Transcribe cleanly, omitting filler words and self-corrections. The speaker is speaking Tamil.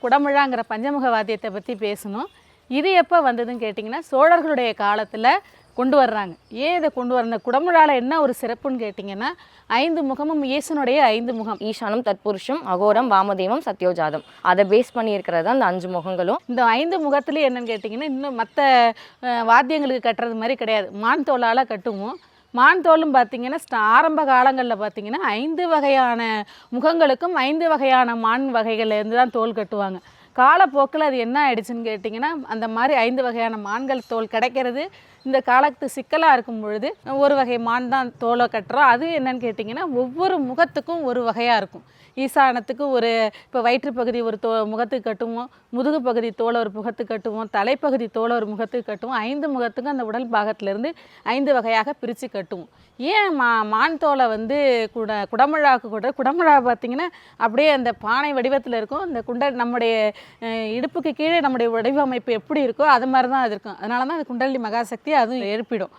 குடமுழாங்கிற பஞ்சமுக வாத்தியத்தை பற்றி பேசணும். இது எப்போ வந்ததுன்னு கேட்டிங்கன்னா சோழர்களுடைய காலத்தில் கொண்டு வர்றாங்க. ஏன் இதை கொண்டு வர குடமுழாவில் என்ன ஒரு சிறப்புன்னு கேட்டிங்கன்னா 5 முகமும் ஈசனுடைய 5 முகம். ஈசானம், தத்புருஷம், அகோரம், வாமதேவம், சத்யோஜாதம். அதை பேஸ் பண்ணியிருக்கிறது அந்த 5 முகங்களும். இந்த 5 முகத்துலேயும் என்னென்னு கேட்டிங்கன்னா இன்னும் மற்ற வாத்தியங்களுக்கு கட்டுறது மாதிரி கிடையாது. மான் தோலால் கட்டுவோம். மான் தோலும் பார்த்திங்கன்னா ஆரம்ப காலங்களில் பார்த்திங்கன்னா 5 வகையான முகங்களுக்கும் 5 வகையான மான் வகைகள்லேருந்து தான் தோல் கட்டுவாங்க. காலப்போக்கில் அது என்ன ஆயிடுச்சுன்னு கேட்டிங்கன்னா அந்த மாதிரி 5 வகையான மான்கள் தோல் கிடைக்கிறது இந்த காலத்து சிக்கலாக இருக்கும் பொழுது ஒரு வகை மான் தான் தோலை கட்டுறோம். அது என்னன்னு கேட்டிங்கன்னா ஒவ்வொரு முகத்துக்கும் ஒரு வகையாக இருக்கும். ஈசானத்துக்கு ஒரு இப்போ வயிற்றுப்பகுதி ஒரு முகத்துக்கு கட்டுவோம், முதுகு பகுதி தோலை ஒரு முகத்துக்கு கட்டுவோம், தலைப்பகுதி தோலை ஒரு முகத்துக்கு கட்டுவோம். 5 முகத்துக்கும் அந்த உடல் பாகத்திலேருந்து 5 வகையாக பிரித்து கட்டுவோம். ஏன் மான் தோலை வந்து குடமுழாவுக்கு கூட குடமுழா பார்த்திங்கன்னா அப்படியே அந்த பானை வடிவத்தில் இருக்கும். அந்த நம்முடைய இடுப்புக்கு கீழே நம்முடைய வடிவமைப்பு எப்படி இருக்கோ அது மாதிரி தான் அது இருக்கும். அதனால தான் அது குண்டலினி மகாசக்தி அதுவும் எழுப்பிடும்.